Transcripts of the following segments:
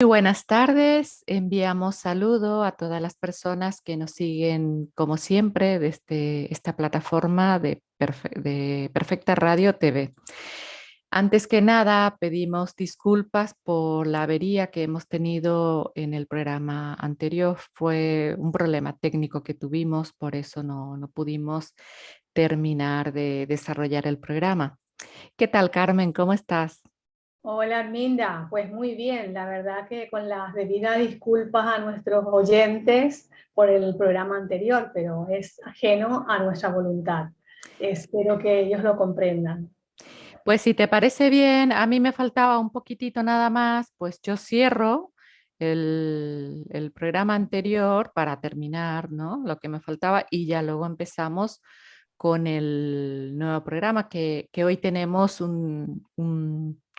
Muy buenas tardes. Enviamos saludo a todas las personas que nos siguen, como siempre, desde esta plataforma de Perfecta Radio TV. Antes que nada, pedimos disculpas por la avería que hemos tenido en el programa anterior. Fue un problema técnico que tuvimos, por eso no pudimos terminar de desarrollar el programa. ¿Qué tal, Carmen? ¿Cómo estás? Hola Arminda, pues muy bien, la verdad que con las debidas disculpas a nuestros oyentes por el programa anterior, pero es ajeno a nuestra voluntad. Espero que ellos lo comprendan. Pues si te parece bien, a mí me faltaba un poquitito nada más, pues yo cierro el programa anterior para terminar, ¿no? Lo que me faltaba y ya luego empezamos con el nuevo programa que hoy tenemos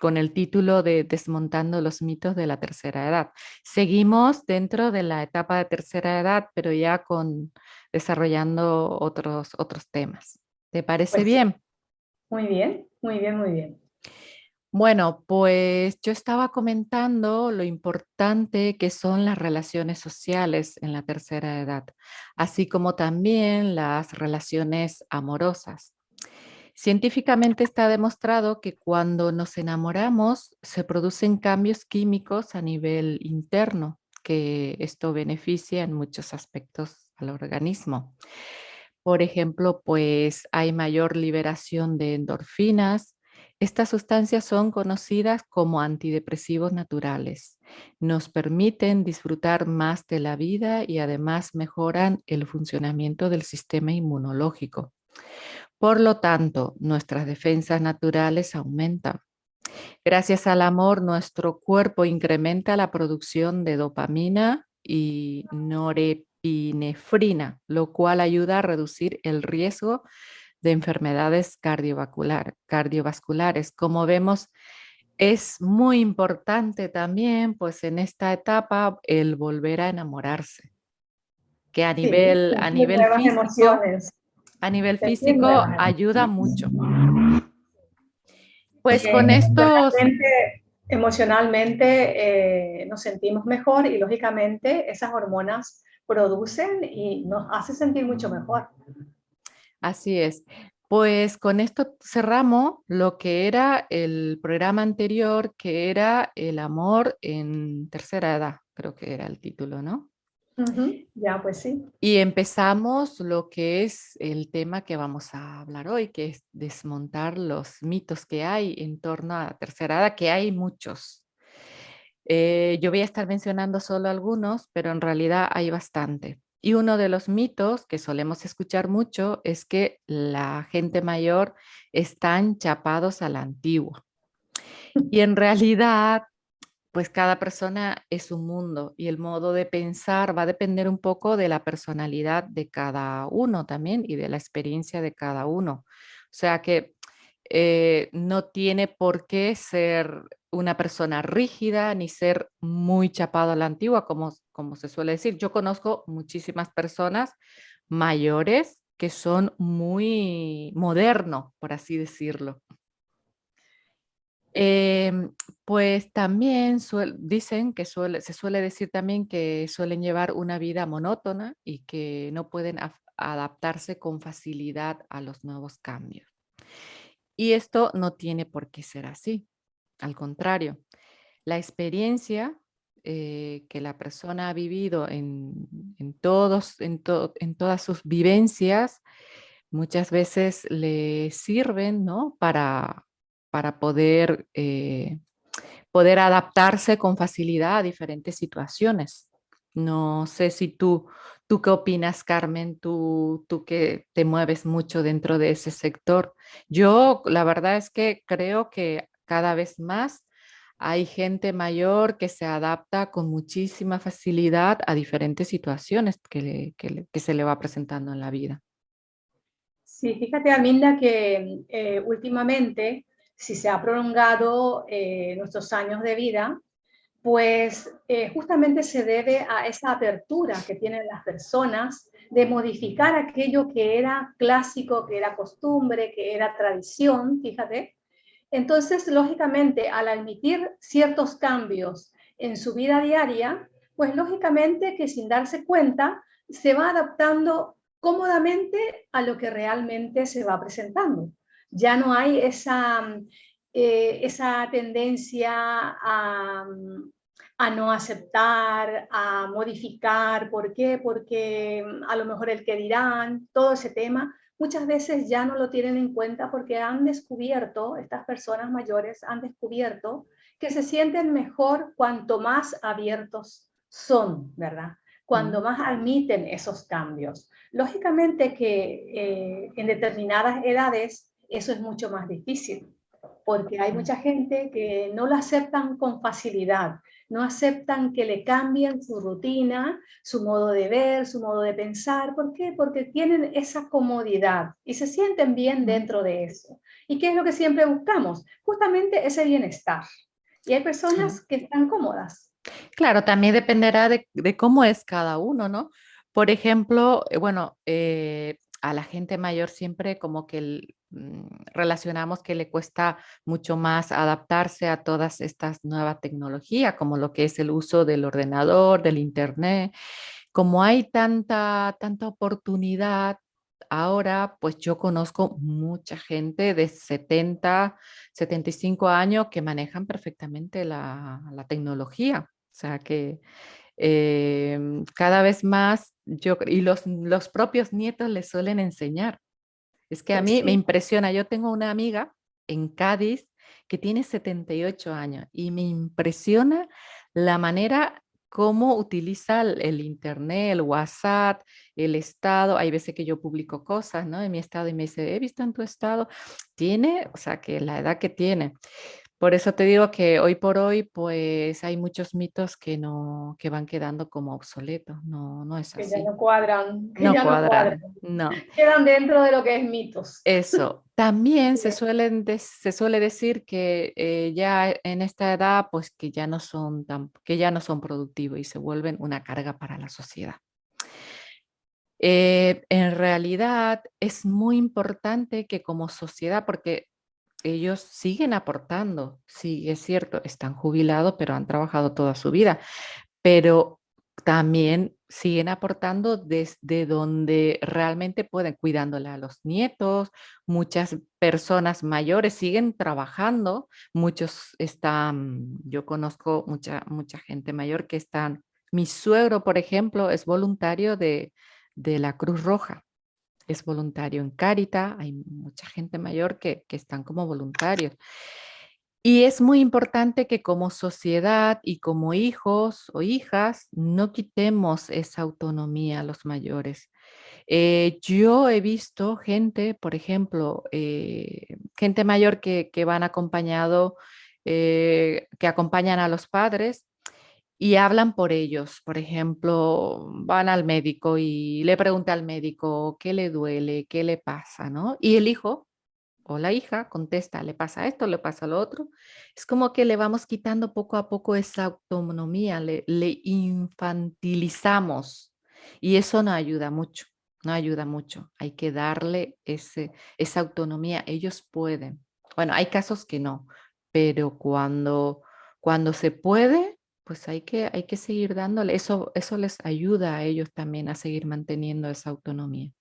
con el título de Desmontando los mitos de la tercera edad. Seguimos dentro de la etapa de tercera edad, pero ya desarrollando otros temas. ¿Te parece Pues bien? muy bien, muy bien, muy bien. Bueno, pues yo estaba comentando lo importante que son las relaciones sociales en la tercera edad, así como también las relaciones amorosas. Científicamente está demostrado que cuando nos enamoramos se producen cambios químicos a nivel interno, que esto beneficia en muchos aspectos al organismo. Por ejemplo, pues hay mayor liberación de endorfinas. Estas sustancias son conocidas como antidepresivos naturales. Nos permiten disfrutar más de la vida y además mejoran el funcionamiento del sistema inmunológico. Por lo tanto, nuestras defensas naturales aumentan. Gracias al amor, nuestro cuerpo incrementa la producción de dopamina y norepinefrina, lo cual ayuda a reducir el riesgo de enfermedades cardiovasculares. Como vemos, es muy importante también, pues en esta etapa, el volver a enamorarse, que Sí, sentir nuevas emociones, a nivel sentir físico nuevas ayuda mucho. Pues porque con estos. realmente emocionalmente nos sentimos mejor y lógicamente esas hormonas producen y nos hace sentir mucho mejor. Así es. Pues con esto cerramos lo que era el programa anterior, que era el amor en tercera edad, creo que era el título, ¿no? Ujú, ya, pues sí. Y empezamos lo que es el tema que vamos a hablar hoy, que es desmontar los mitos que hay en torno a la tercera edad, que hay muchos. Yo voy a estar mencionando solo algunos, pero en realidad hay bastante. Y uno de los mitos que solemos escuchar mucho es que la gente mayor están chapados a la antigua. Y en realidad, pues cada persona es un mundo y el modo de pensar va a depender un poco de la personalidad de cada uno también y de la experiencia de cada uno. O sea que no tiene por qué ser una persona rígida ni ser muy chapado a la antigua, como se suele decir. Yo conozco muchísimas personas mayores que son muy modernos, por así decirlo. Pues también dicen que se suele decir también que suelen llevar una vida monótona y que no pueden adaptarse con facilidad a los nuevos cambios. Y esto no tiene por qué ser así. Al contrario, la experiencia que la persona ha vivido en todas sus vivencias muchas veces le sirven, ¿no? Para poder adaptarse con facilidad a diferentes situaciones. No sé si tú qué opinas, Carmen, tú que te mueves mucho dentro de ese sector. Yo, la verdad es que creo que cada vez más hay gente mayor que se adapta con muchísima facilidad a diferentes situaciones que se le va presentando en la vida. Sí, fíjate, Arminda, que últimamente, si se ha prolongado nuestros años de vida, pues justamente se debe a esa apertura que tienen las personas de modificar aquello que era clásico, que era costumbre, que era tradición, fíjate. Entonces, lógicamente, al admitir ciertos cambios en su vida diaria, pues lógicamente que sin darse cuenta se va adaptando cómodamente a lo que realmente se va presentando. Ya no hay esa tendencia a no aceptar, a modificar. ¿Por qué? Porque a lo mejor el que dirán, todo ese tema, muchas veces ya no lo tienen en cuenta porque han descubierto, estas personas mayores han descubierto que se sienten mejor cuanto más abiertos son, ¿verdad? Cuando Mm, más admiten esos cambios. Lógicamente que en determinadas edades eso es mucho más difícil, porque hay mm. mucha gente que no lo aceptan con facilidad, no aceptan que le cambien su rutina, su modo de ver, su modo de pensar. ¿Por qué? Porque tienen esa comodidad y se sienten bien Mm. dentro de eso. ¿Y qué es lo que siempre buscamos? Justamente ese bienestar. Y hay Sí. personas que están cómodas. Claro, también dependerá de cómo es cada uno, ¿no? Por ejemplo, bueno, a la gente mayor siempre como que relacionamos que le cuesta mucho más adaptarse a todas estas nuevas tecnologías, como lo que es el uso del ordenador, del internet. Como hay tanta oportunidad ahora, pues yo conozco mucha gente de 70, 75 años que manejan perfectamente la tecnología. O sea que cada vez más y los propios nietos les suelen enseñar. Es que a Pues mí me sí, impresiona. Yo tengo una amiga en Cádiz que tiene 78 años y me impresiona la manera cómo utiliza el internet, el WhatsApp, el estado. Hay veces que yo publico cosas, ¿no? En mi estado y me dice, he visto en tu estado. Tiene, o sea, que la edad que tiene. Por eso te digo que hoy por hoy, pues hay muchos mitos que no, que van quedando como obsoletos. No, no es que ya así. no cuadran, que No ya no cuadran. cuadran, no. Quedan dentro de lo que es mitos. Eso. También Sí, se suele decir que ya en esta edad, pues que ya no son que ya no son productivos y se vuelven una carga para la sociedad. En realidad es muy importante que como sociedad, porque ellos siguen aportando, sí, es cierto, están jubilados, pero han trabajado toda su vida, pero también siguen aportando desde donde realmente pueden, cuidándole a los nietos. Muchas personas mayores siguen trabajando, muchos están, yo conozco mucha gente mayor que están, mi suegro, por ejemplo, es voluntario de la Cruz Roja. Es voluntario en Cáritas, hay mucha gente mayor que están como voluntarios. Y es muy importante que como sociedad y como hijos o hijas no quitemos esa autonomía a los mayores. Yo he visto gente, por ejemplo, gente mayor que van acompañado, que acompañan a los padres y hablan por ellos. Por ejemplo, van al médico y le pregunta al médico qué le duele, qué le pasa, ¿no? Y el hijo o la hija contesta, le pasa esto, le pasa lo otro. Es como que le vamos quitando poco a poco esa autonomía, le infantilizamos y eso no ayuda mucho, no ayuda mucho. Hay que darle esa autonomía. Ellos pueden. Bueno, hay casos que no, pero cuando se puede, pues hay que seguir dándole. Eso les ayuda a ellos también a seguir manteniendo esa autonomía.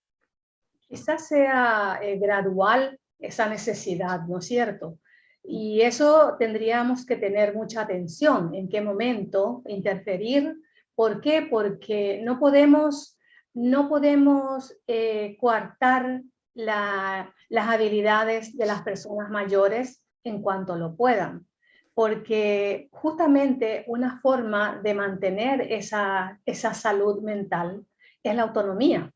quizás sea gradual esa necesidad, ¿no es cierto? Y eso tendríamos que tener mucha atención, en qué momento interferir. ¿Por qué? Porque no podemos coartar las habilidades de las personas mayores en cuanto lo puedan, porque justamente una forma de mantener esa salud mental es la autonomía,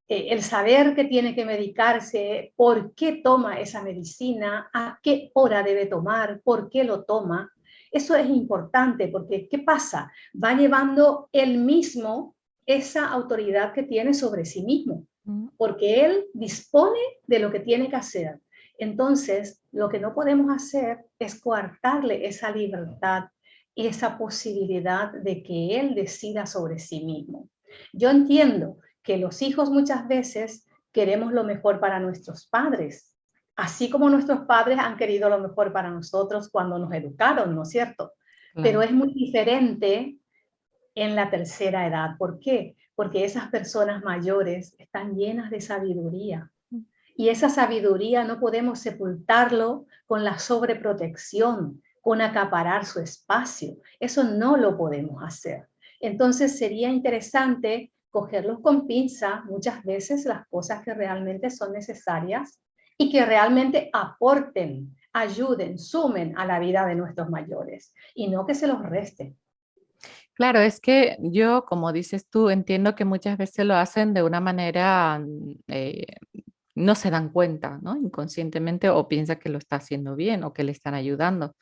el saber que tiene que medicarse, por qué toma esa medicina, a qué hora debe tomar, por qué lo toma. Eso es importante porque, ¿qué pasa? Va llevando él mismo esa autoridad que tiene sobre sí mismo, Mm. porque él dispone de lo que tiene que hacer. Entonces, lo que no podemos hacer es coartarle esa libertad y esa posibilidad de que él decida sobre sí mismo. Yo entiendo que los hijos muchas veces queremos lo mejor para nuestros padres, así como nuestros padres han querido lo mejor para nosotros cuando nos educaron, ¿no es cierto? pero claro. es muy diferente en la tercera edad. ¿Por qué? Porque esas personas mayores están llenas de sabiduría y esa sabiduría no podemos sepultarlo con la sobreprotección, con acaparar su espacio. Eso no lo podemos hacer. Entonces sería interesante cogerlos con pinza muchas veces las cosas que realmente son necesarias y que realmente aporten, ayuden, sumen a la vida de nuestros mayores y no que se los resten. Claro, es que yo, como dices tú, entiendo que muchas veces lo hacen de una manera, no se dan cuenta, ¿no? Inconscientemente o piensa que lo está haciendo bien o que le están ayudando.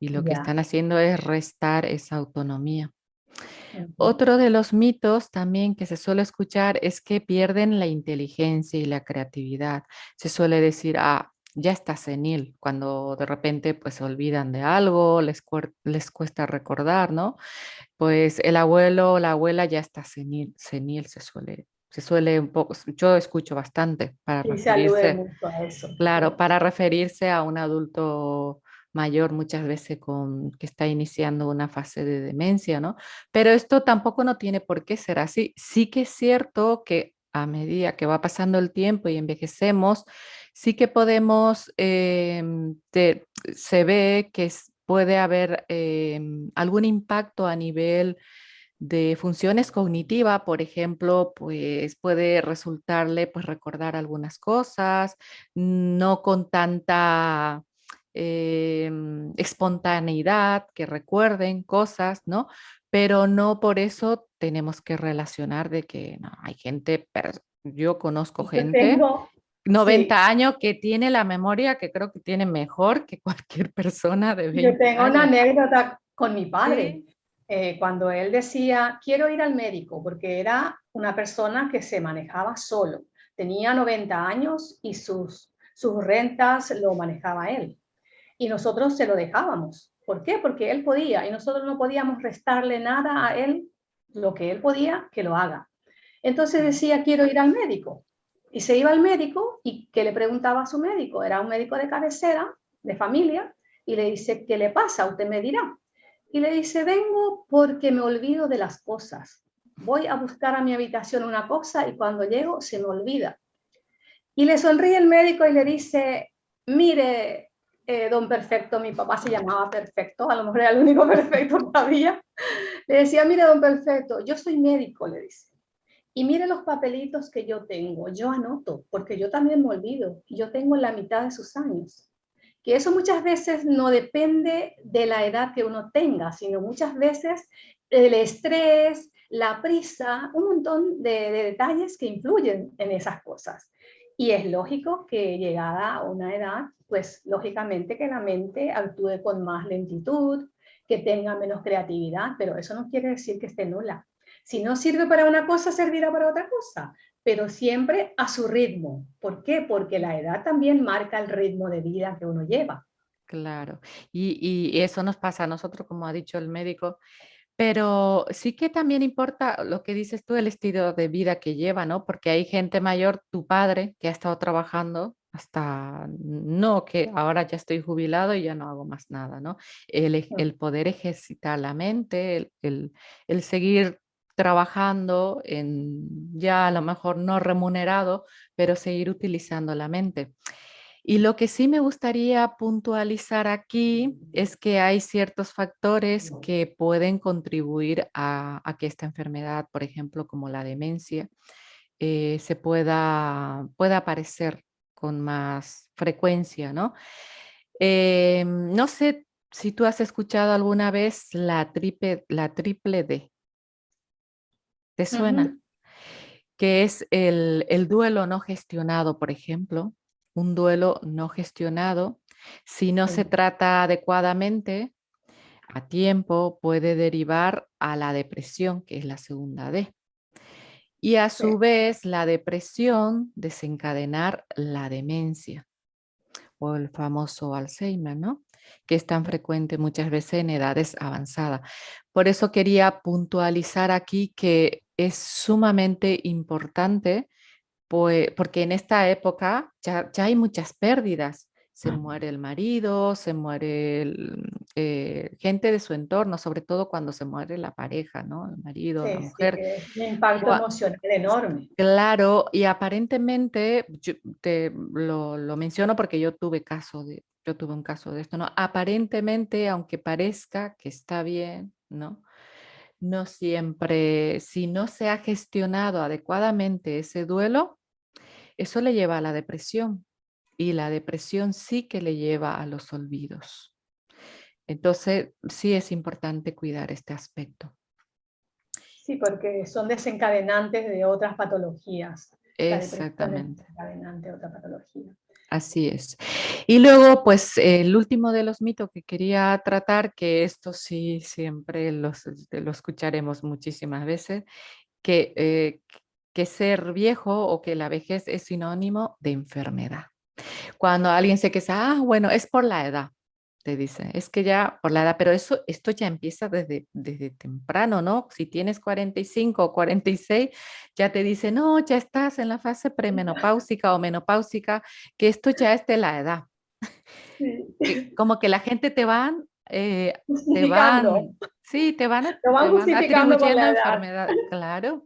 Y lo que Ya. están haciendo es restar esa autonomía. Ujú. Otro de los mitos también que se suele escuchar es que pierden la inteligencia y la creatividad. Se suele decir, ah, ya está senil, cuando de repente pues se olvidan de algo, les cuesta recordar, ¿no? Pues el abuelo o la abuela ya está senil, senil se suele un poco, yo escucho bastante para Sí, se alude referirse, mucho a eso, claro, ¿cierto? para referirse a un adulto mayor muchas veces con que está iniciando una fase de demencia, ¿no? Pero esto tampoco no tiene por qué ser así. Sí que es cierto que a medida que va pasando el tiempo y envejecemos, sí que podemos, se ve que puede haber algún impacto a nivel de funciones cognitivas, por ejemplo, pues puede resultarle pues recordar algunas cosas, no con tanta espontaneidad, que recuerden cosas, ¿no? Pero no por eso tenemos que relacionar de que no, hay gente, pero yo conozco Yo gente, tengo, sí, 90 años, que tiene la memoria que creo que tiene mejor que cualquier persona de yo 20 tengo una años. anécdota con mi padre, Sí, cuando él decía, quiero ir al médico, porque era una persona que se manejaba solo. Tenía 90 años y sus rentas lo manejaba él. Y nosotros se lo dejábamos. ¿Por qué? Porque él podía y nosotros no podíamos restarle nada a él, lo que él podía, que lo haga. Entonces decía, quiero ir al médico. Y se iba al médico y que le preguntaba a su médico, era un médico de cabecera, de familia, y le dice, ¿qué le pasa? Usted me dirá. Y le dice, vengo porque me olvido de las cosas. Voy a buscar a mi habitación una cosa y cuando llego se me olvida. Y le sonríe el médico y le dice, mire, don Perfecto, mi papá se llamaba Perfecto, a lo mejor era el único perfecto que había. Le decía, mire, don Perfecto, yo soy médico, le dice. Y mire los papelitos que yo tengo, yo anoto, porque yo también me olvido, y yo tengo la mitad de sus años. Que eso muchas veces no depende de la edad que uno tenga, sino muchas veces el estrés, la prisa, un montón de detalles que influyen en esas cosas. Y es lógico que llegada a una edad, pues lógicamente que la mente actúe con más lentitud, que tenga menos creatividad, pero eso no quiere decir que esté nula. Si no sirve para una cosa, servirá para otra cosa, pero siempre a su ritmo. ¿Por qué? Porque la edad también marca el ritmo de vida que uno lleva. claro. Y eso nos pasa a nosotros, como ha dicho el médico, pero sí que también importa lo que dices tú, el estilo de vida que lleva, ¿no? Porque hay gente mayor, tu padre, que ha estado trabajando hasta, no, que ahora ya estoy jubilado y ya no hago más nada, ¿no? El poder ejercitar la mente, el seguir trabajando en ya a lo mejor no remunerado, pero seguir utilizando la mente. Y lo que sí me gustaría puntualizar aquí es que hay ciertos factores que pueden contribuir a que esta enfermedad, por ejemplo, como la demencia, pueda aparecer con más frecuencia, ¿no? No sé si tú has escuchado alguna vez la triple D, ¿te Uh -huh. suena? Que es el duelo no gestionado, por ejemplo, un duelo no gestionado, si no se Sí, trata adecuadamente a tiempo, puede derivar a la depresión, que es la segunda D. Y a sí, su vez, la depresión desencadenar la demencia o el famoso Alzheimer, ¿no? Que es tan frecuente muchas veces en edades avanzadas. Por eso quería puntualizar aquí que es sumamente importante, pues, porque en esta época ya hay muchas pérdidas. se muere el marido, se muere gente de su entorno, sobre todo cuando se muere la pareja, ¿no? El marido, la Sí, sí, mujer. que es un impacto Gua- emocional enorme. Claro, y aparentemente, yo lo menciono porque yo tuve un caso de esto, ¿no? Aparentemente, aunque parezca que está bien, ¿no? No siempre, si no se ha gestionado adecuadamente ese duelo, eso le lleva a la depresión y la depresión sí que le lleva a los olvidos. Entonces, sí es importante cuidar este aspecto. Sí, porque son desencadenantes de otras patologías. La depresión es Exactamente. desencadenante de otra patología. Así es. Y luego, pues, el último de los mitos que quería tratar, que esto sí siempre lo escucharemos muchísimas veces, que, que ser viejo o que la vejez es sinónimo de enfermedad. Cuando alguien se queja, bueno, es por la edad, te dice, es que ya por la edad, pero esto ya empieza desde temprano, ¿no? Si tienes 45 o 46, ya te dice, no, ya estás en la fase premenopáusica o menopáusica, que esto ya es de la edad. Sí. Como que la gente te Justificando, van, sí, lo van te van justificando con atribuyendo la edad. enfermedad, claro,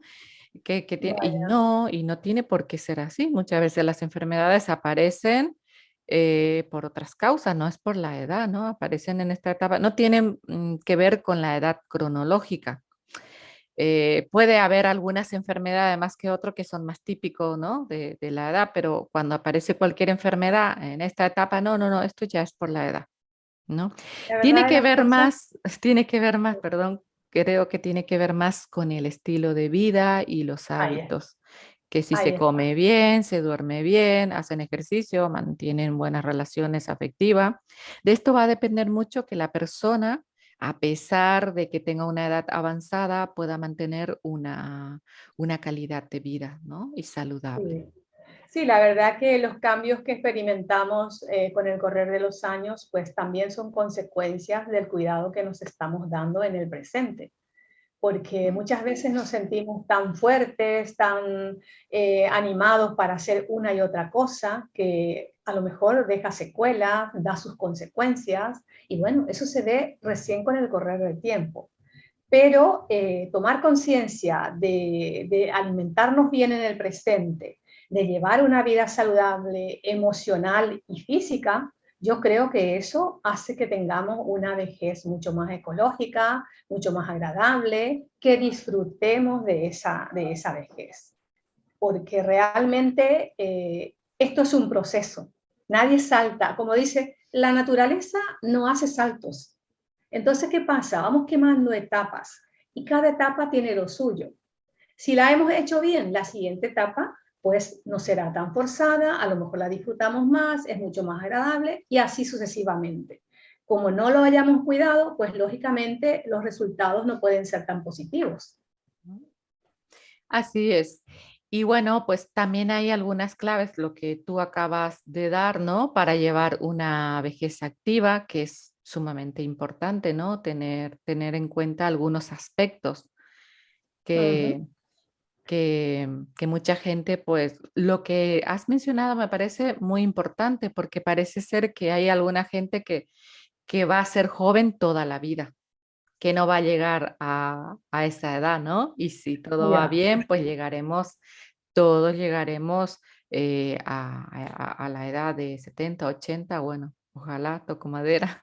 que tiene, Vaya, y no tiene por qué ser así. Muchas veces las enfermedades aparecen por otras causas, no es por la edad, ¿no? Aparecen en esta etapa, no tienen que ver con la edad cronológica. Puede haber algunas enfermedades más que otras que son más típicos, ¿no? De la edad, pero cuando aparece cualquier enfermedad en esta etapa, no, esto ya es por la edad, ¿no? la verdad Tiene de que las ver cosas, más, tiene que ver más, perdón, creo que tiene que ver más con el estilo de vida y los ahí está, hábitos, que si se ahí está. come bien, se duerme bien, hacen ejercicio, mantienen buenas relaciones afectivas. De esto va a depender mucho que la persona, a pesar de que tenga una edad avanzada, pueda mantener una calidad de vida, ¿no? Y saludable. Sí. Sí, la verdad que los cambios que experimentamos con el correr de los años, pues también son consecuencias del cuidado que nos estamos dando en el presente, porque muchas veces nos sentimos tan fuertes, tan animados para hacer una y otra cosa, que a lo mejor deja secuelas, da sus consecuencias, y bueno, eso se ve recién con el correr del tiempo. Pero tomar conciencia de alimentarnos bien en el presente, de llevar una vida saludable, emocional y física, yo creo que eso hace que tengamos una vejez mucho más ecológica, mucho más agradable, que disfrutemos de esa vejez. Porque realmente esto es un proceso. Nadie salta. Como dice, la naturaleza no hace saltos. Entonces, ¿qué pasa? Vamos quemando etapas y cada etapa tiene lo suyo. Si la hemos hecho bien, la siguiente etapa pues no será tan forzada, a lo mejor la disfrutamos más, es mucho más agradable y así sucesivamente. Como no lo hayamos cuidado, pues lógicamente los resultados no pueden ser tan positivos. Así es. Y bueno, pues también hay algunas claves, lo que tú acabas de dar, ¿no? Para llevar una vejez activa, que es sumamente importante, ¿no? Tener en cuenta algunos aspectos Uh -huh. que, que mucha gente, pues lo que has mencionado me parece muy importante porque parece ser que hay alguna gente que va a ser joven toda la vida, que no va a llegar a esa edad, ¿no? Y si todo va Ya, bien, pues todos llegaremos a la edad de 70, 80, bueno, ojalá, toco madera.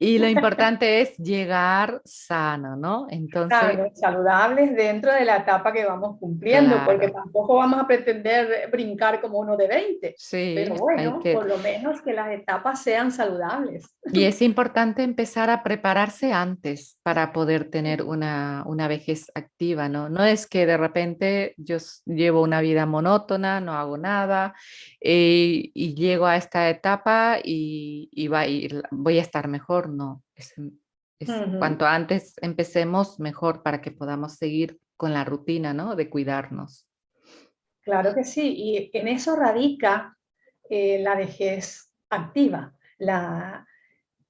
Y lo importante es llegar sano, ¿no? Entonces, sanos, saludables dentro de la etapa que vamos cumpliendo, porque claro, tampoco vamos a pretender brincar como uno de 20, pero sí, hay bueno, que... por lo menos que las etapas sean saludables. Y es importante empezar a prepararse antes para poder tener una vejez activa, ¿no? No es que de repente llevo una vida monótona, no hago nada y llego a esta etapa voy a estar mejor, no. Uh -huh. Cuanto antes empecemos, mejor para que podamos seguir con la rutina, ¿no? De cuidarnos. Claro que sí, y en eso radica la vejez activa,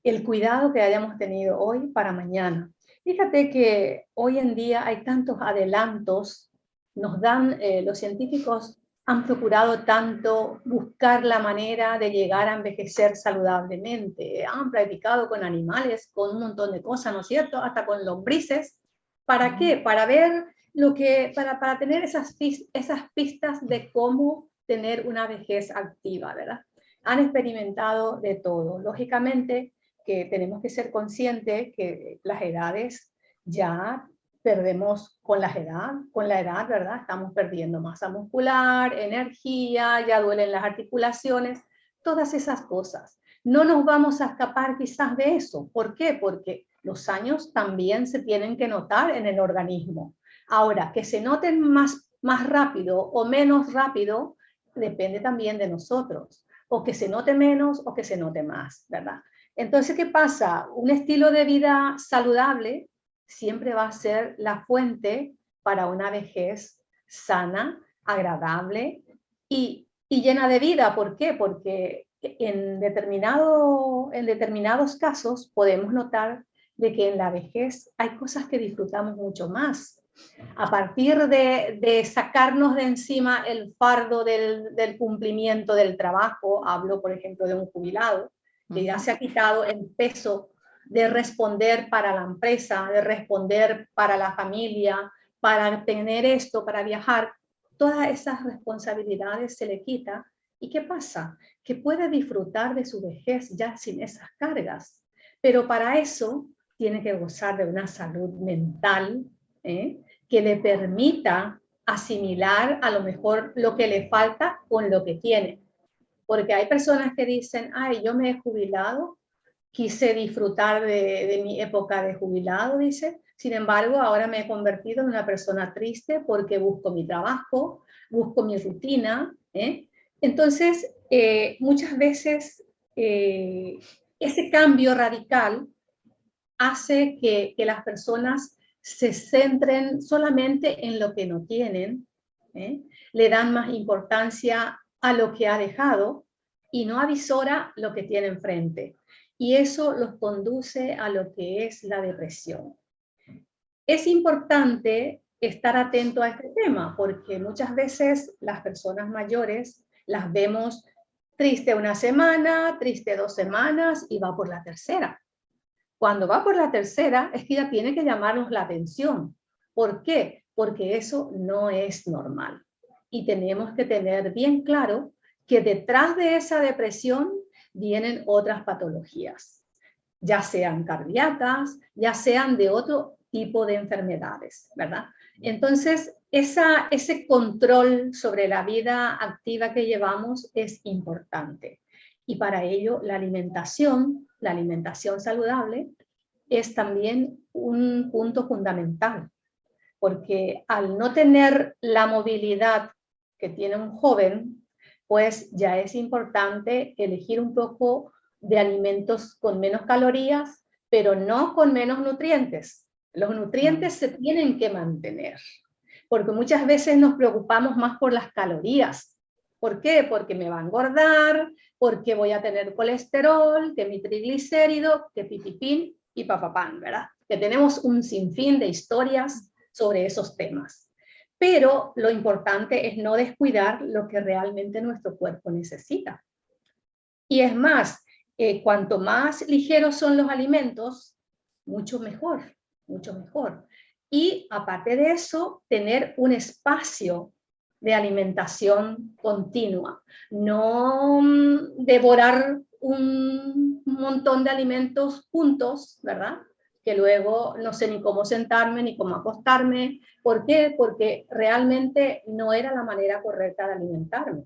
el cuidado que hayamos tenido hoy para mañana. Fíjate que hoy en día hay tantos adelantos, nos dan los científicos han procurado tanto buscar la manera de llegar a envejecer saludablemente. Han practicado con animales, con un montón de cosas, ¿no es cierto? Hasta con lombrices. ¿Para qué? Para ver para tener esas pistas de cómo tener una vejez activa, ¿verdad? Han experimentado de todo. Lógicamente que tenemos que ser conscientes que las edades ya perdemos con la edad, ¿verdad? Estamos perdiendo masa muscular, energía, ya duelen las articulaciones, todas esas cosas. No nos vamos a escapar quizás de eso. ¿Por qué? Porque los años también se tienen que notar en el organismo. Ahora, que se noten más rápido o menos rápido, depende también de nosotros. O que se note menos o que se note más, ¿verdad? Entonces, ¿qué pasa? Un estilo de vida saludable siempre va a ser la fuente para una vejez sana, agradable y llena de vida. ¿Por qué? Porque en determinados casos podemos notar de que en la vejez hay cosas que disfrutamos mucho más. A partir de sacarnos de encima el fardo del cumplimiento del trabajo, hablo por ejemplo de un jubilado, que ya se ha quitado el peso de responder para la empresa, de responder para la familia, para tener esto, para viajar, todas esas responsabilidades se le quita. ¿Y qué pasa? Que puede disfrutar de su vejez ya sin esas cargas, pero para eso tiene que gozar de una salud mental, que le permita asimilar a lo mejor lo que le falta con lo que tiene. Porque hay personas que dicen, ay, yo me he jubilado, quise disfrutar de mi época de jubilado, dice. Sin embargo, ahora me he convertido en una persona triste porque busco mi trabajo, busco mi rutina. Entonces, muchas veces ese cambio radical hace que las personas se centren solamente en lo que no tienen, le dan más importancia a lo que ha dejado y no avisora lo que tiene enfrente. Y eso los conduce a lo que es la depresión. Es importante estar atento a este tema porque muchas veces las personas mayores las vemos triste una semana, triste 2 semanas y va por la tercera. Cuando va por la tercera es que ya tiene que llamarnos la atención. ¿Por qué? Porque eso no es normal. Y tenemos que tener bien claro que detrás de esa depresión vienen otras patologías, ya sean cardíacas, ya sean de otro tipo de enfermedades, ¿verdad? Entonces, ese control sobre la vida activa que llevamos es importante. Y para ello, la alimentación saludable, es también un punto fundamental, porque al no tener la movilidad que tiene un joven, pues ya es importante elegir un poco de alimentos con menos calorías, pero no con menos nutrientes. Los nutrientes se tienen que mantener, porque muchas veces nos preocupamos más por las calorías. ¿Por qué? Porque me va a engordar, porque voy a tener colesterol, que mi triglicérido, que pipipín y papapán, ¿verdad? Que tenemos un sinfín de historias sobre esos temas. Pero lo importante es no descuidar lo que realmente nuestro cuerpo necesita. Y es más, cuanto más ligeros son los alimentos, mucho mejor, mucho mejor. Y aparte de eso, tener un espacio de alimentación continua, no devorar un montón de alimentos juntos, ¿verdad? Que luego no sé ni cómo sentarme ni cómo acostarme. ¿Por qué? Porque realmente no era la manera correcta de alimentarme.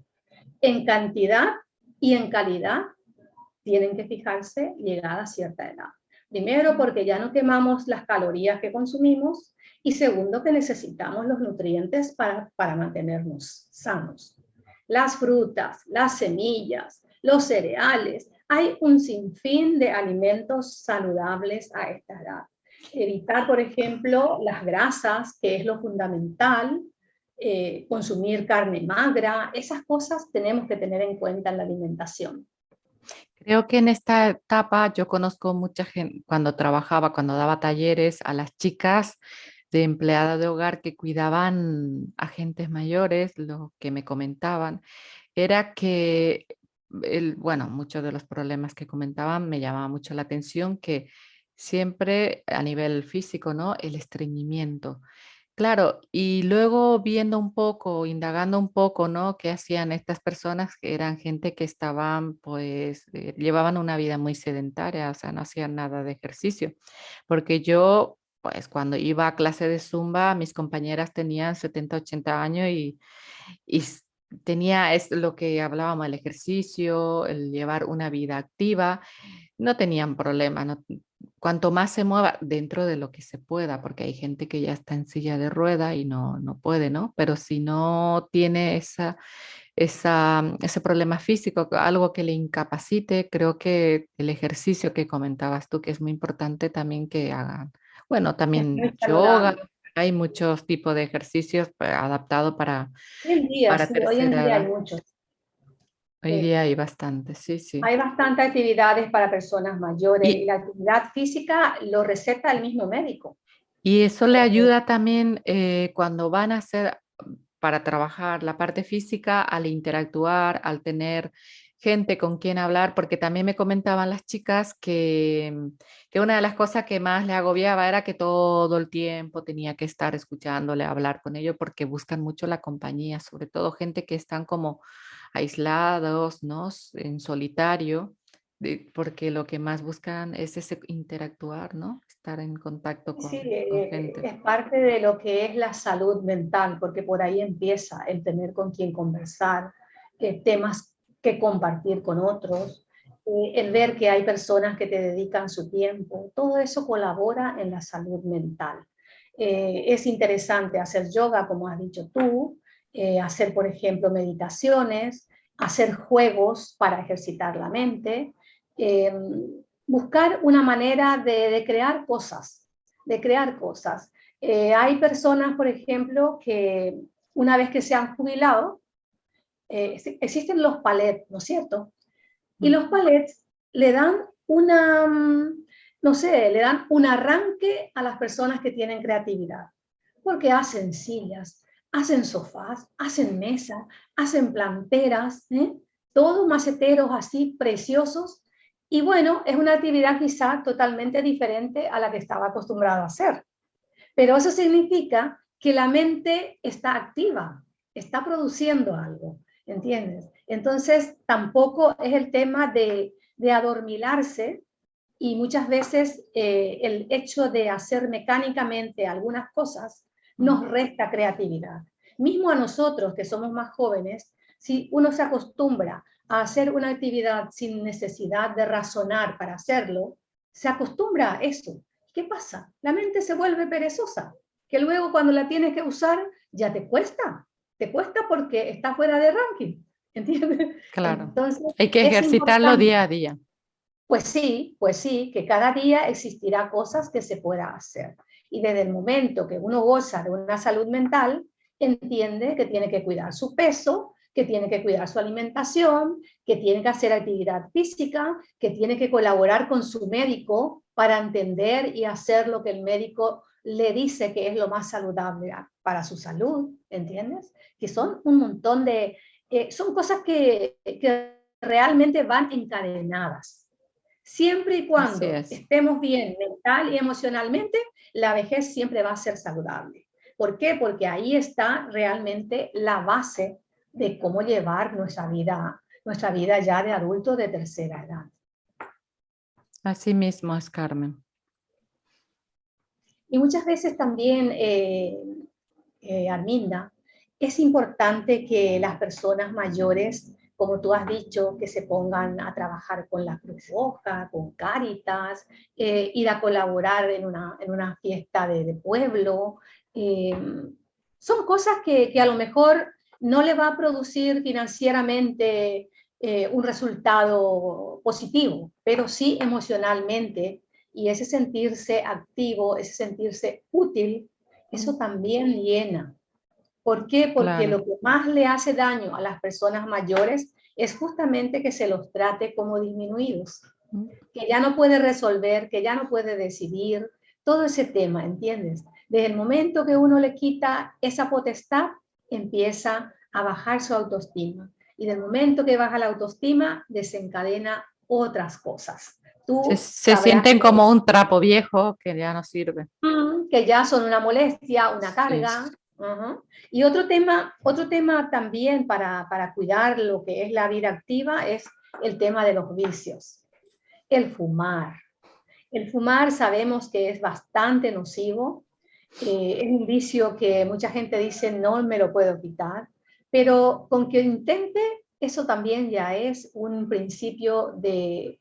En cantidad y en calidad tienen que fijarse llegada a cierta edad. Primero, porque ya no quemamos las calorías que consumimos y segundo, que necesitamos los nutrientes para mantenernos sanos. Las frutas, las semillas, los cereales, hay un sinfín de alimentos saludables a esta edad. Evitar, por ejemplo, las grasas, que es lo fundamental, consumir carne magra, esas cosas tenemos que tener en cuenta en la alimentación. Creo que en esta etapa yo conozco mucha gente, cuando trabajaba, cuando daba talleres a las chicas, de empleada de hogar que cuidaban a gentes mayores, lo que me comentaban era que, bueno, muchos de los problemas que comentaban me llamaba mucho la atención que siempre a nivel físico, ¿no? El estreñimiento. Claro, y luego viendo un poco, indagando un poco, ¿no? ¿Qué hacían estas personas? Que eran gente que estaban, pues, llevaban una vida muy sedentaria, o sea, no hacían nada de ejercicio. Porque yo, pues, cuando iba a clase de Zumba, mis compañeras tenían 70, 80 años y tenía, es lo que hablábamos, el ejercicio, el llevar una vida activa, no tenían problema, no, cuanto más se mueva dentro de lo que se pueda, porque hay gente que ya está en silla de rueda y no puede, ¿no? Pero si no tiene ese problema físico, algo que le incapacite, creo que el ejercicio que comentabas tú, que es muy importante también que hagan, bueno, Es muy también yoga, saludable. hay muchos tipos de ejercicios adaptados Hoy en día, para sí, hoy en tercera día hay edad. muchos. Hoy Sí. día hay bastante, sí, sí. Hay bastantes actividades para personas mayores y Y, la actividad física lo receta el mismo médico. y eso le ayuda también cuando van a hacer, para trabajar la parte física, al interactuar, al tener gente con quien hablar, porque también me comentaban las chicas que una de las cosas que más le agobiaba era que todo el tiempo tenía que estar escuchándole hablar con ellos porque buscan mucho la compañía, sobre todo gente que están como aislados, ¿no? En solitario, porque lo que más buscan es ese interactuar, ¿no? Estar en contacto Sí, con gente. es parte de lo que es la salud mental, porque por ahí empieza el tener con quien conversar, temas que compartir con otros, el ver que hay personas que te dedican su tiempo, todo eso colabora en la salud mental. Es interesante hacer yoga, como has dicho tú, hacer, por ejemplo, meditaciones, hacer juegos para ejercitar la mente, eh, buscar una manera de crear cosas, de crear cosas. Hay personas, por ejemplo, que una vez que se han jubilado, existen los palets, ¿no es cierto? Y Mm. los palets le dan una, no sé, le dan un arranque a las personas que tienen creatividad, porque hacen sillas, hacen sofás, hacen mesas, hacen planteras, ¿eh? Todos maceteros así preciosos. Y bueno, es una actividad quizá totalmente diferente a la que estaba acostumbrado a hacer. Pero eso significa que la mente está activa, está produciendo algo, ¿entiendes? Entonces, tampoco es el tema de adormilarse y muchas veces el hecho de hacer mecánicamente algunas cosas Mm. nos resta creatividad. Mismo a nosotros que somos más jóvenes, si uno se acostumbra a hacer una actividad sin necesidad de razonar para hacerlo, se acostumbra a eso. ¿Qué pasa? La mente se vuelve perezosa, que luego cuando la tienes que usar ya te cuesta porque está fuera de ranking, ¿entiendes? Claro. Entonces Hay que es ejercitarlo importante. día a día. Pues sí, que cada día existirá cosas que se pueda hacer. Y desde el momento que uno goza de una salud mental, entiende que tiene que cuidar su peso, que tiene que cuidar su alimentación, que tiene que hacer actividad física, que tiene que colaborar con su médico para entender y hacer lo que el médico le dice que es lo más saludable para su salud, ¿entiendes? Que son un montón de, son cosas que realmente van encadenadas. Siempre y Así cuando es. estemos bien mental y emocionalmente, la vejez siempre va a ser saludable. ¿Por qué? Porque ahí está realmente la base de cómo llevar nuestra vida ya de adulto de tercera edad. Así mismo es, Carmen. Y muchas veces también, Arminda, es importante que las personas mayores, como tú has dicho, que se pongan a trabajar con la Cruz Roja, con Cáritas, ir a colaborar en una fiesta de pueblo. Eh, Son cosas que a lo mejor no le va a producir financieramente un resultado positivo, pero sí emocionalmente. Y ese sentirse activo, ese sentirse útil, Mm. eso también llena. ¿Por qué? Porque Claro. lo que más le hace daño a las personas mayores es justamente que se los trate como disminuidos, Mm. que ya no puede resolver, que ya no puede decidir, todo ese tema, ¿entiendes? Desde el momento que uno le quita esa potestad, empieza a bajar su autoestima. Y del momento que baja la autoestima, desencadena otras cosas. Tú Se sabrás sienten que, como un trapo viejo que ya no sirve. que ya son una molestia, una Sí. carga. Uh-huh. Y otro tema también para cuidar lo que es la vida activa es el tema de los vicios. El fumar. El fumar sabemos que es bastante nocivo. Es un vicio que mucha gente dice no me lo puedo quitar, pero con que intente, eso también ya es un principio de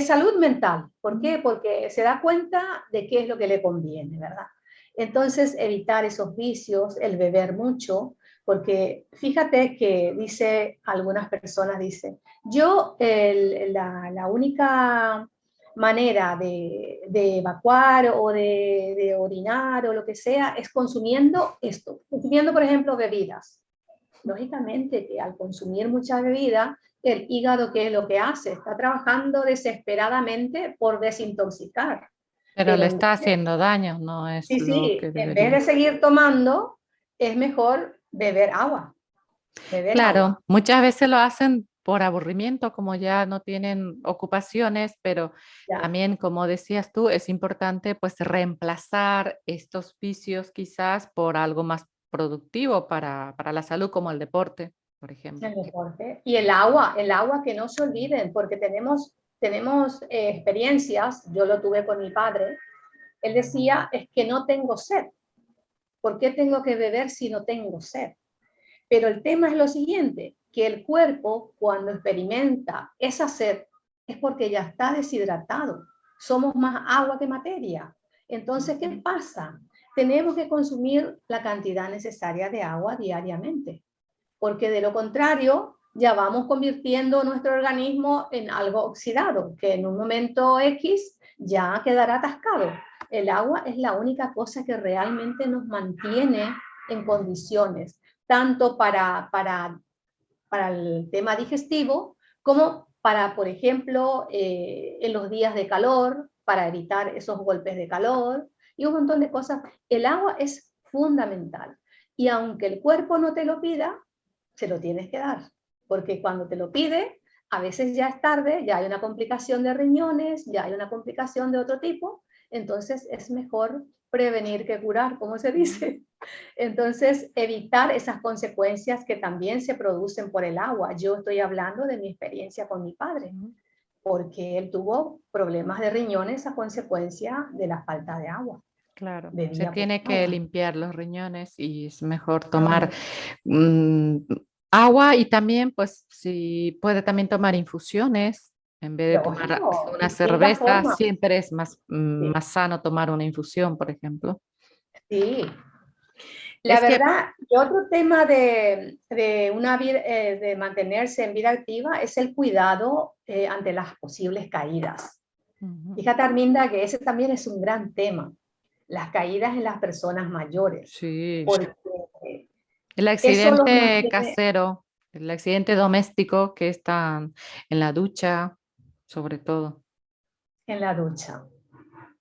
salud mental. ¿Por qué? Porque se da cuenta de qué es lo que le conviene, ¿verdad? Entonces, evitar esos vicios, el beber mucho, porque fíjate que dice, algunas personas dicen, yo la única manera de evacuar o de orinar o lo que sea es consumiendo esto, consumiendo por ejemplo bebidas. Lógicamente que al consumir mucha bebida, el hígado, ¿qué es lo que hace? Está trabajando desesperadamente por desintoxicar. Pero Pero le está haciendo daño, no es sí, lo que sí, en vez de debería. seguir tomando, es mejor beber agua, beber agua. Claro, muchas veces lo hacen por aburrimiento, como ya no tienen ocupaciones, pero Ya. también, como decías tú, es importante pues reemplazar estos vicios quizás por algo más productivo para la salud, como el deporte, por ejemplo. El deporte. Y el agua que no se olviden, porque tenemos experiencias, yo lo tuve con mi padre, él decía, es que no tengo sed. ¿Por qué tengo que beber si no tengo sed? Pero el tema es lo siguiente, que el cuerpo cuando experimenta esa sed es porque ya está deshidratado. Somos más agua que materia. Entonces, ¿qué pasa? Tenemos que consumir la cantidad necesaria de agua diariamente, porque de lo contrario ya vamos convirtiendo nuestro organismo en algo oxidado, que en un momento X ya quedará atascado. El agua es la única cosa que realmente nos mantiene en condiciones, tanto para el tema digestivo como para, por ejemplo, en los días de calor, para evitar esos golpes de calor y un montón de cosas. El agua es fundamental. Y aunque el cuerpo no te lo pida, se lo tienes que dar, porque cuando te lo pide, a veces ya es tarde, ya hay una complicación de riñones, ya hay una complicación de otro tipo, entonces es mejor prevenir que curar, como se dice. Entonces, evitar esas consecuencias que también se producen por el agua. Yo estoy hablando de mi experiencia con mi padre, porque él tuvo problemas de riñones a consecuencia de la falta de agua. Claro, se Bebía poca tiene que agua. limpiar los riñones y es mejor tomar Ujú. mm, agua y también, pues, si puede también tomar infusiones en vez de tomar Lógico, una distintas cerveza, formas. siempre es más, Sí, más sano tomar una infusión, por ejemplo. sí. La Es que, verdad, y otro tema de una vida, de mantenerse en vida activa es el cuidado ante las posibles caídas. ujú, Fíjate, Arminda, que ese también es un gran tema, las caídas en las personas mayores, sí, porque el eso los accidente mantiene casero, el accidente doméstico que está en la ducha, sobre todo. en la ducha.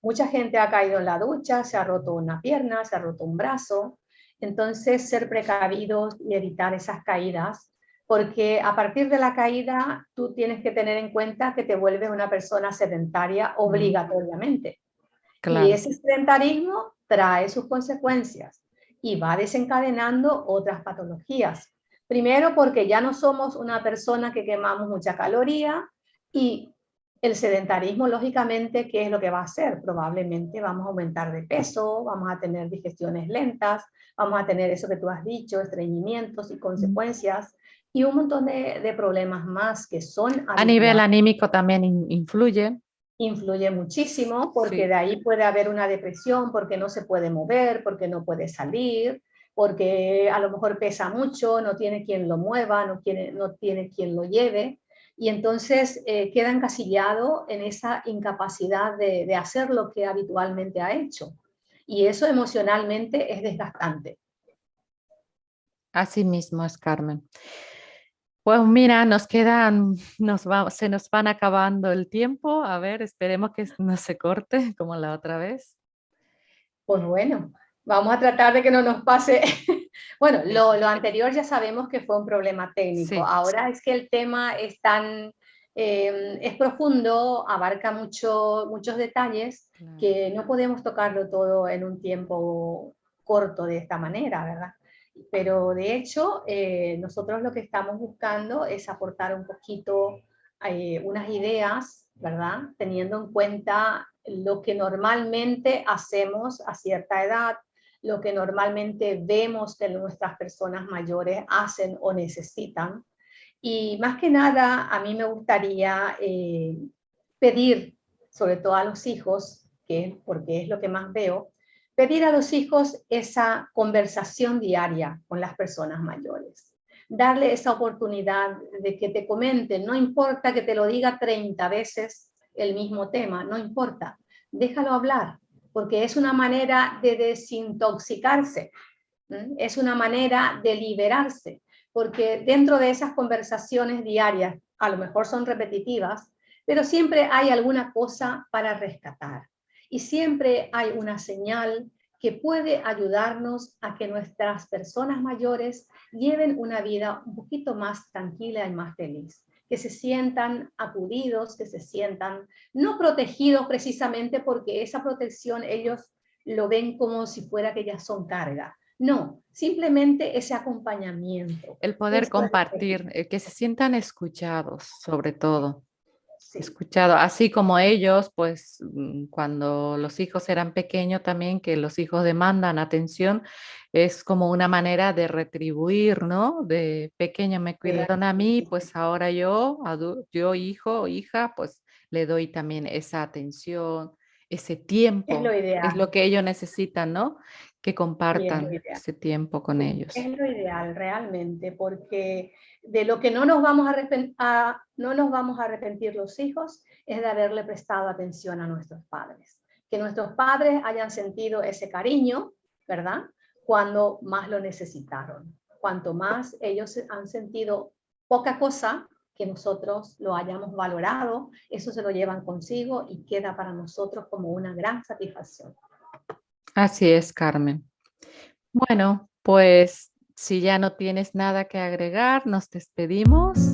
Mucha gente ha caído en la ducha, se ha roto una pierna, se ha roto un brazo. Entonces, ser precavidos y evitar esas caídas, porque a partir de la caída tú tienes que tener en cuenta que te vuelves una persona sedentaria Mm, obligatoriamente. Y claro. ese sedentarismo trae sus consecuencias y va desencadenando otras patologías. Primero, porque ya no somos una persona que quemamos mucha caloría y el sedentarismo, lógicamente, ¿qué es lo que va a hacer? Probablemente vamos a aumentar de peso, vamos a tener digestiones lentas, vamos a tener eso que tú has dicho, estreñimientos y consecuencias y un montón de problemas más que son A nivel habituales. anímico también influye. Influye muchísimo porque Sí. de ahí puede haber una depresión porque no se puede mover, porque no puede salir, porque a lo mejor pesa mucho, no tiene quien lo mueva, no tiene quien lo lleve y entonces queda encasillado en esa incapacidad de hacer lo que habitualmente ha hecho. Y eso emocionalmente es desgastante. Así mismo es, Carmen. Pues mira, nos quedan, se nos van acabando el tiempo. A ver, esperemos que no se corte como la otra vez. Pues bueno, vamos a tratar de que no nos pase. Bueno, Eso. lo anterior ya sabemos que fue un problema técnico. Sí, Ahora es que el tema es tan, es profundo, abarca muchos detalles claro. que no podemos tocarlo todo en un tiempo corto de esta manera, ¿verdad? Pero de hecho, nosotros lo que estamos buscando es aportar un poquito, unas ideas, ¿verdad? Teniendo en cuenta lo que normalmente hacemos a cierta edad, lo que normalmente vemos que nuestras personas mayores hacen o necesitan. Y más que nada, a mí me gustaría pedir, sobre todo a los hijos, porque es lo que más veo, pedir a los hijos esa conversación diaria con las personas mayores. Darle esa oportunidad de que te comenten, no importa que te lo diga 30 veces el mismo tema, no importa, déjalo hablar, porque es una manera de desintoxicarse, es una manera de liberarse, porque dentro de esas conversaciones diarias, a lo mejor son repetitivas, pero siempre hay alguna cosa para rescatar y siempre hay una señal que puede ayudarnos a que nuestras personas mayores lleven una vida un poquito más tranquila y más feliz, que se sientan acudidos, que se sientan no protegidos precisamente porque esa protección ellos lo ven como si fuera que ya son carga. No, simplemente ese acompañamiento. El poder Eso es, compartir, que se sientan escuchados, sobre todo. sí, Escuchado, así como ellos, pues cuando los hijos eran pequeños también, que los hijos demandan atención, es como una manera de retribuir, ¿no? De pequeño me de cuidaron a mí, retribuir. pues ahora yo, yo hijo o hija, pues le doy también esa atención, ese Es lo tiempo, es lo ideal que ellos necesitan, ¿no? Que y es lo compartan ideal. ese tiempo con Sí, ellos. es lo ideal realmente, porque de lo que no nos vamos no nos vamos a arrepentir los hijos es de haberle prestado atención a nuestros padres. Que nuestros padres hayan sentido ese cariño, ¿verdad? Cuando más lo necesitaron. Cuanto más ellos han sentido poca cosa, que nosotros lo hayamos valorado, eso se lo llevan consigo y queda para nosotros como una gran satisfacción. Así es, Carmen. Bueno, pues si ya no tienes nada que agregar, nos despedimos.